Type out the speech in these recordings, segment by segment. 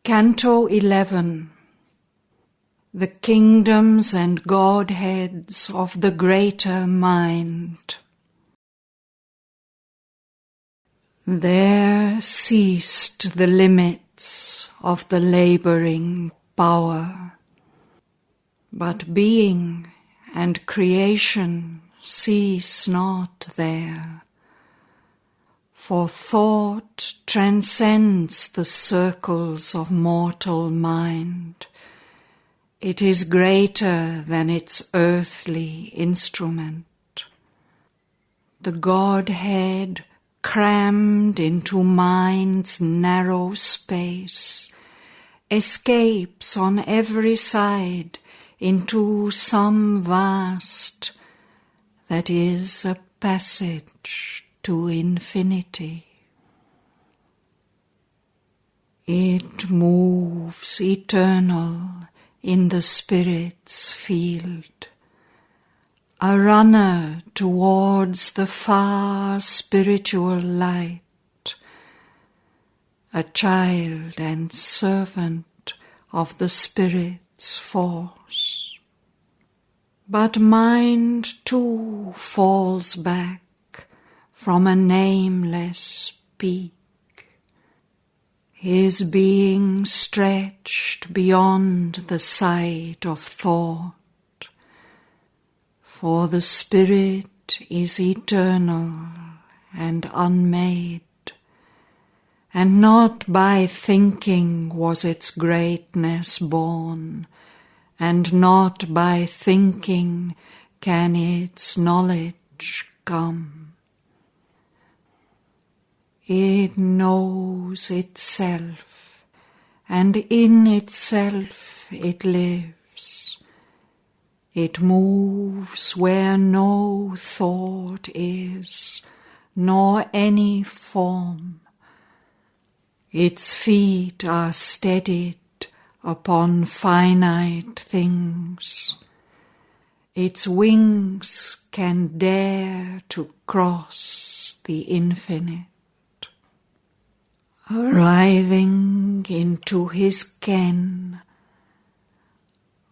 Canto 11. The kingdoms and godheads of the greater mind. There ceased the limits of the labouring power, but being and creation cease not there. For thought transcends the circles of mortal mind. It is greater than its earthly instrument. The Godhead, crammed into mind's narrow space, escapes on every side into some vast that is a passage to infinity. It moves eternal in the Spirit's field, a runner towards the far spiritual light, a child and servant of the Spirit's force. But mind too falls back from a nameless peak, his being stretched beyond the sight of thought. For the Spirit is eternal and unmade, and not by thinking was its greatness born, and not by thinking can its knowledge come. It knows itself, and in itself it lives. It moves where no thought is, nor any form. Its feet are steadied upon finite things. Its wings can dare to cross the infinite. Arriving into his ken,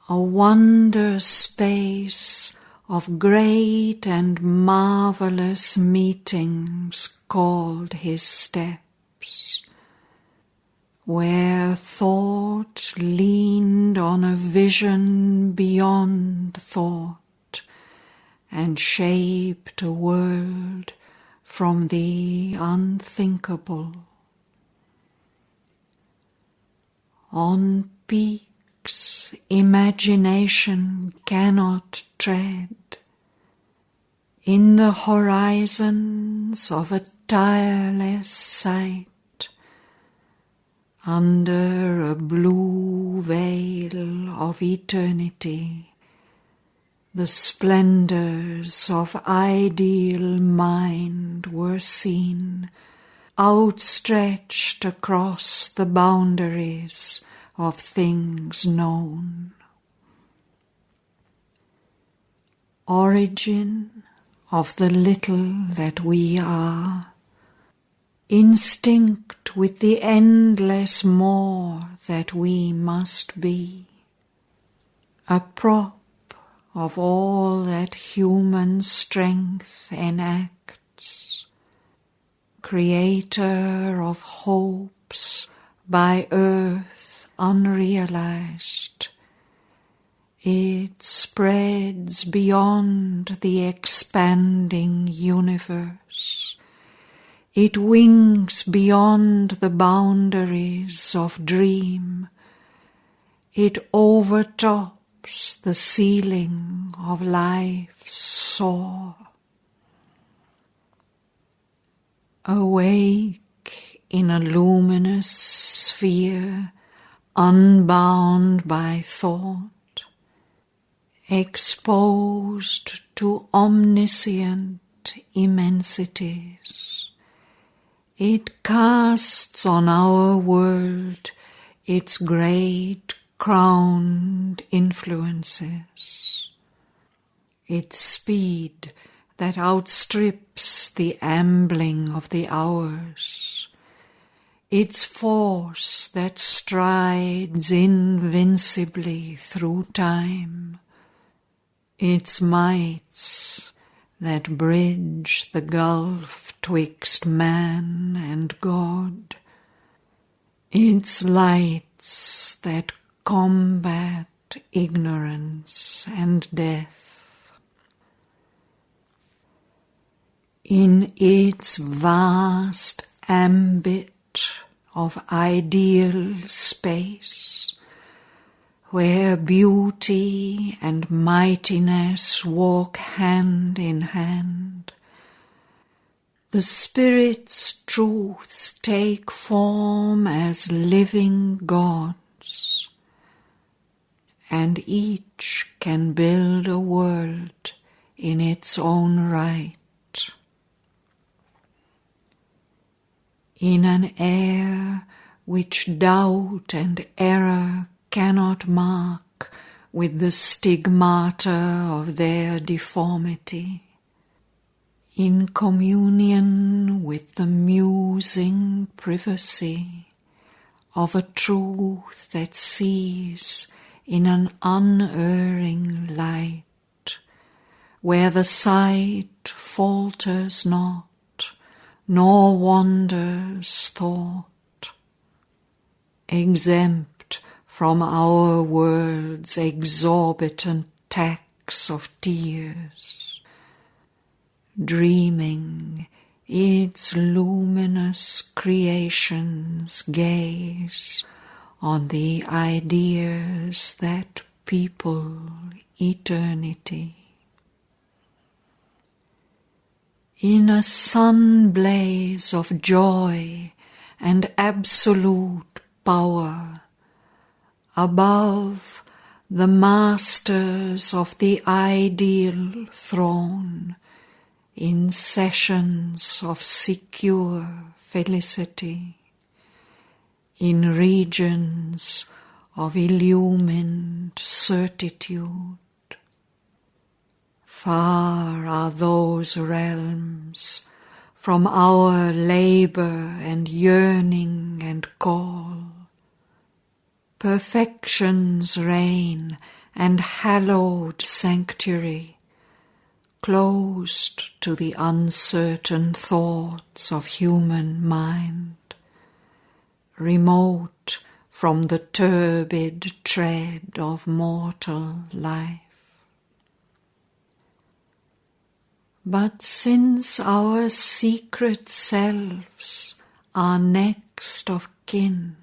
a wonder space of great and marvellous meetings called his steps, where thought leaned on a vision beyond thought, and shaped a world from the unthinkable. On peaks imagination cannot tread, in the horizons of a tireless sight, under a blue veil of eternity, the splendours of ideal mind were seen, outstretched across the boundaries of things known. Origin of the little that we are, instinct with the endless more that we must be, a prop of all that human strength enacts, creator of hopes by earth unrealized. It spreads beyond the expanding universe. It wings beyond the boundaries of dream. It overtops the ceiling of life's soar. Awake in a luminous sphere, unbound by thought, exposed to omniscient immensities. It casts on our world its great crowned influences. Its speed that outstrips the ambling of the hours, its force that strides invincibly through time, its mights that bridge the gulf twixt man and God, its lights that combat ignorance and death. In its vast ambit of ideal space, where beauty and mightiness walk hand in hand, the Spirit's truths take form as living gods, and each can build a world in its own right. In an air which doubt and error cannot mark with the stigmata of their deformity, in communion with the musing privacy of a truth that sees in an unerring light, where the sight falters not, nor wanders thought, exempt from our world's exorbitant tax of tears, dreaming its luminous creations gaze on the ideas that people eternity. In a sun blaze of joy and absolute power, above the masters of the ideal throne, in sessions of secure felicity, in regions of illumined certitude. Far are those realms from our labor and yearning and call. Perfection's reign and hallowed sanctuary, closed to the uncertain thoughts of human mind, remote from the turbid tread of mortal life. But since our secret selves are next of kin,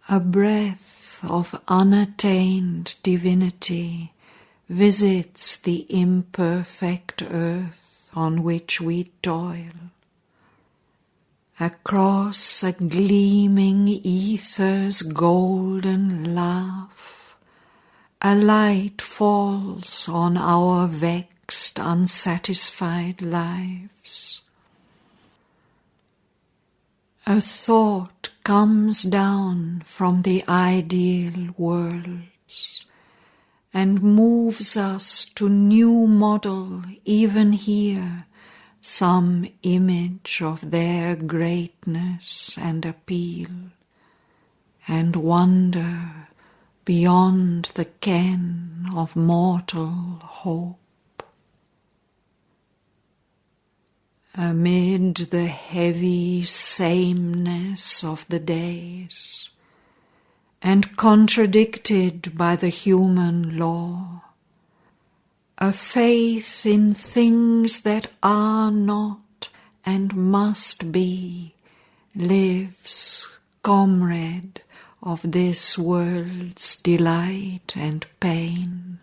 a breath of unattained divinity visits the imperfect earth on which we toil. Across a gleaming ether's golden laugh, a light falls on our vexed, unsatisfied lives. A thought comes down from the ideal worlds and moves us to new model even here some image of their greatness and appeal, and wonder beyond the ken of mortal hope. Amid the heavy sameness of the days, and contradicted by the human law, a faith in things that are not and must be lives comrade of this world's delight and pain,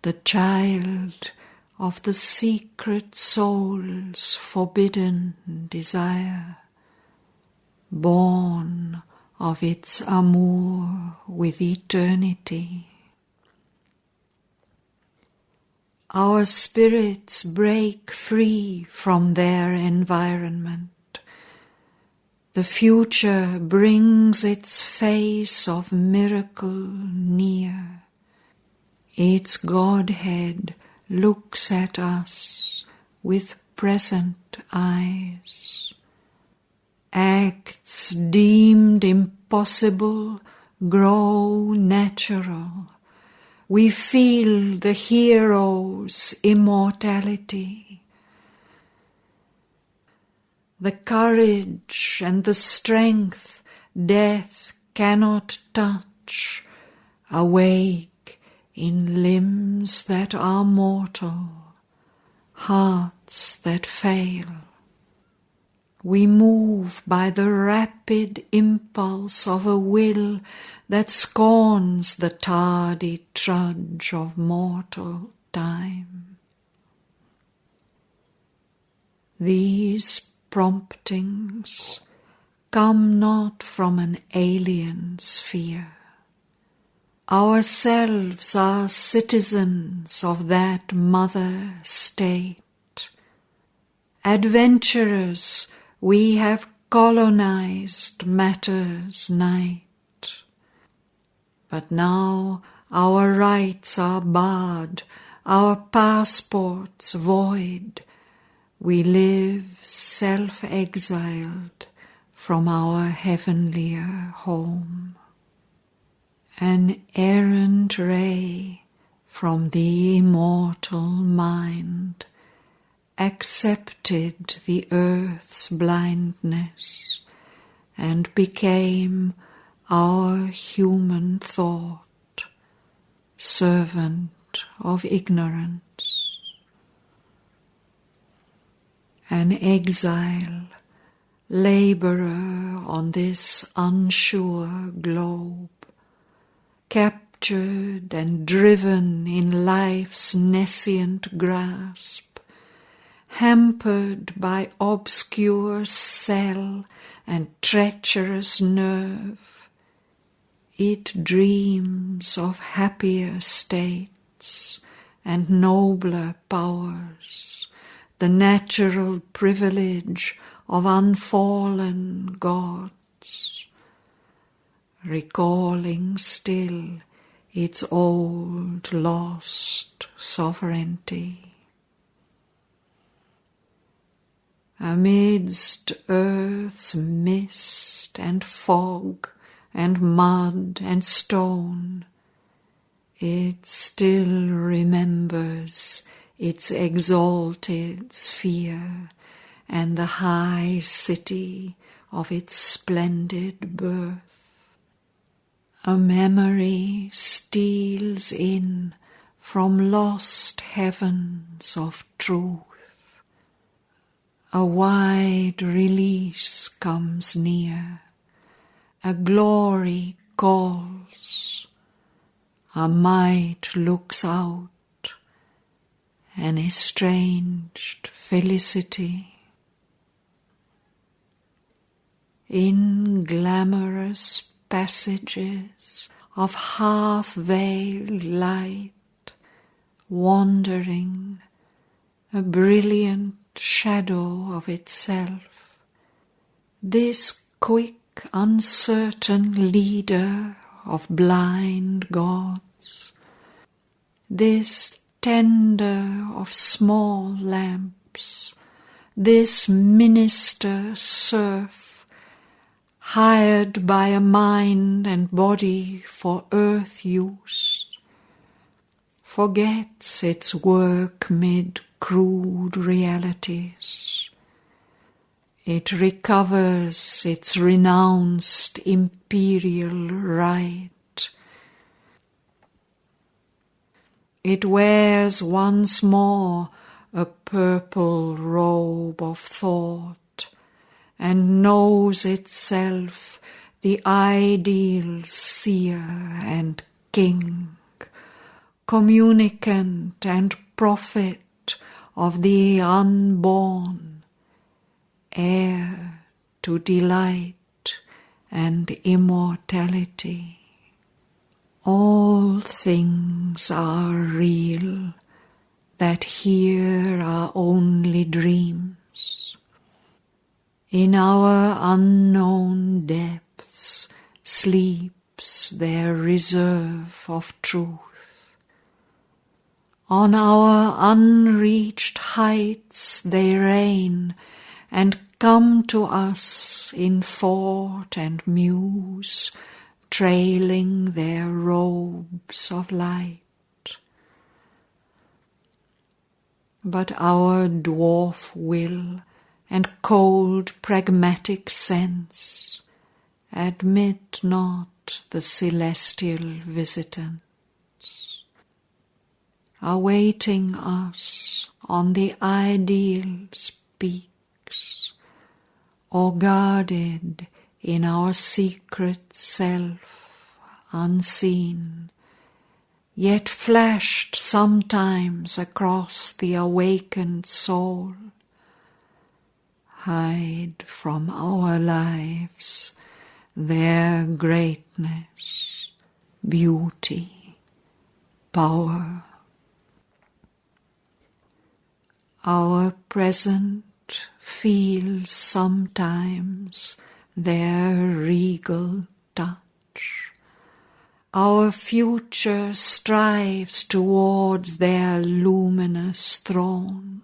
the child of the secret soul's forbidden desire, born of its amour with eternity. Our spirits break free from their environment. The future brings its face of miracle near. Its Godhead looks at us with present eyes, Acts deemed impossible grow natural. We feel the hero's immortality. The courage and the strength death cannot touch awake in limbs that are mortal, hearts that fail. We move by the rapid impulse of a will that scorns the tardy trudge of mortal time. These promptings come not from an alien sphere. Ourselves are citizens of that mother state. Adventurers, we have colonized matter's night. But now our rights are barred, our passports void. We live self-exiled from our heavenlier home. An errant ray from the immortal mind accepted the earth's blindness and became our human thought, servant of ignorance. An exile, labourer on this unsure globe, captured and driven in life's nescient grasp, hampered by obscure cell and treacherous nerve, it dreams of happier states and nobler powers, the natural privilege of unfallen gods, recalling still its old lost sovereignty. Amidst earth's mist and fog and mud and stone, it still remembers its exalted sphere and the high city of its splendid birth. A memory steals in from lost heavens of truth. A wide release comes near, a glory calls, a might looks out, an estranged felicity. In glamorous passages of half-veiled light, wandering, a brilliant shadow of itself, this quick, uncertain leader of blind gods, this tender of small lamps, this minister serf, hired by a mind and body for earth use, forgets its work mid crude realities. It recovers its renounced imperial right. It wears once more a purple robe of thought and knows itself the ideal seer and king, communicant and prophet of the unborn, heir to delight and immortality. All things are real that here are only dreams. In our unknown depths sleeps their reserve of truth. On our unreached heights they reign and come to us in thought and muse, trailing their robes of light. But our dwarf will and cold pragmatic sense admit not the celestial visitants, awaiting us on the ideal's peaks, or guarded in our secret self, unseen, yet flashed sometimes across the awakened soul, hide from our lives their greatness, beauty, power. Our present feels sometimes their regal touch. Our future strives towards their luminous thrones.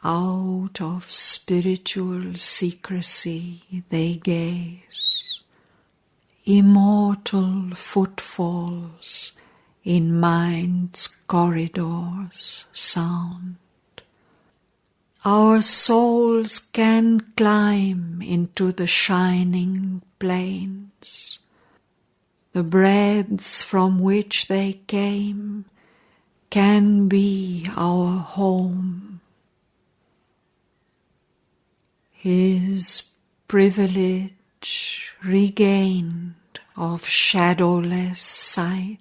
Out of spiritual secrecy they gaze, immortal footfalls in mind's corridors sound. Our souls can climb into the shining plains. The breaths from which they came can be our home. His privilege regained of shadowless sight,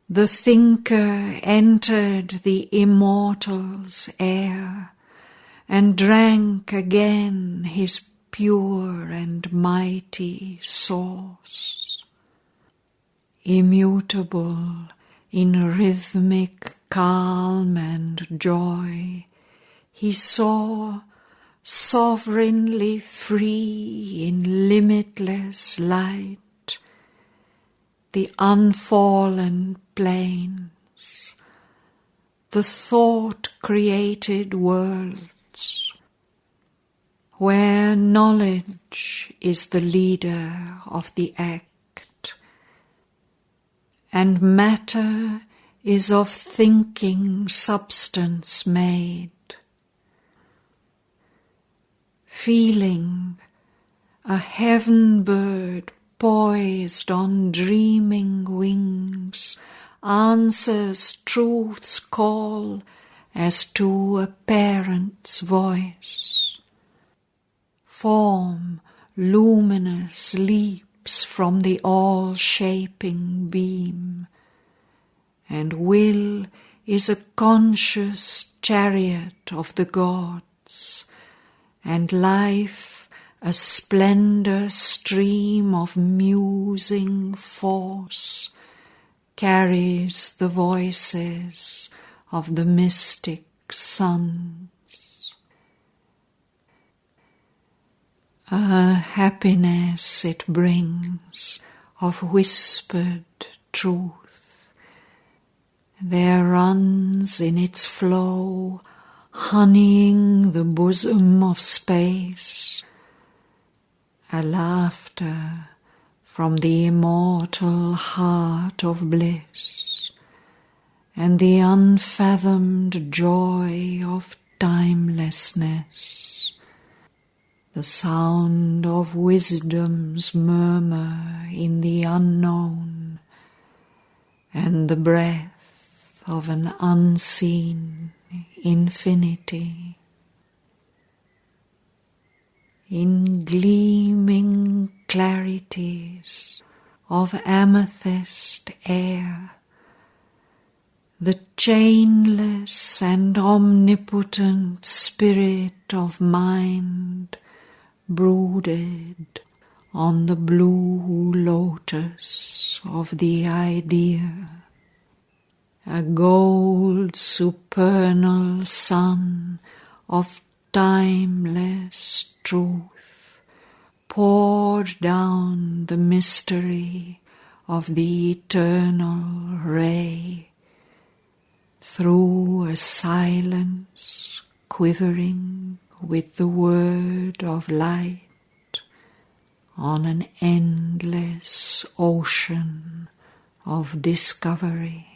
the thinker entered the immortal's air and drank again his pure and mighty source. Immutable in rhythmic calm and joy, he saw, sovereignly free in limitless light, the unfallen plains, the thought-created worlds, where knowledge is the leader of the act, and matter is of thinking substance made. Feeling, a heaven bird poised on dreaming wings, answers truth's call as to a parent's voice. Form luminous leaps from the all-shaping beam, and will is a conscious chariot of the gods, and life a splendor stream of musing force carries the voices of the mystic suns. A happiness it brings of whispered truth. There runs in its flow, honeying the bosom of space, a laughter from the immortal heart of bliss, and the unfathomed joy of timelessness, the sound of wisdom's murmur in the unknown, and the breath of an unseen infinity. In gleaming clarities of amethyst air, the chainless and omnipotent spirit of mind brooded on the blue lotus of the idea. A gold supernal sun of timeless truth poured down the mystery of the eternal ray through a silence quivering with the word of light on an endless ocean of discovery.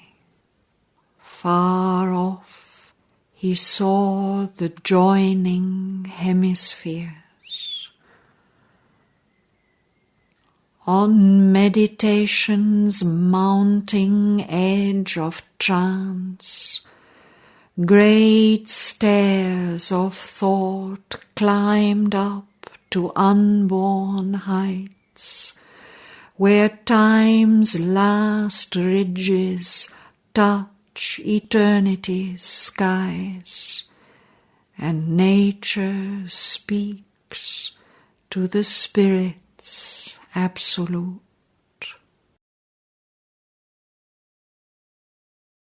Far off he saw the joining hemispheres. On meditation's mounting edge of trance, great stairs of thought climbed up to unborn heights, where time's last ridges touch eternity's skies, and nature speaks to the spirit's absolute.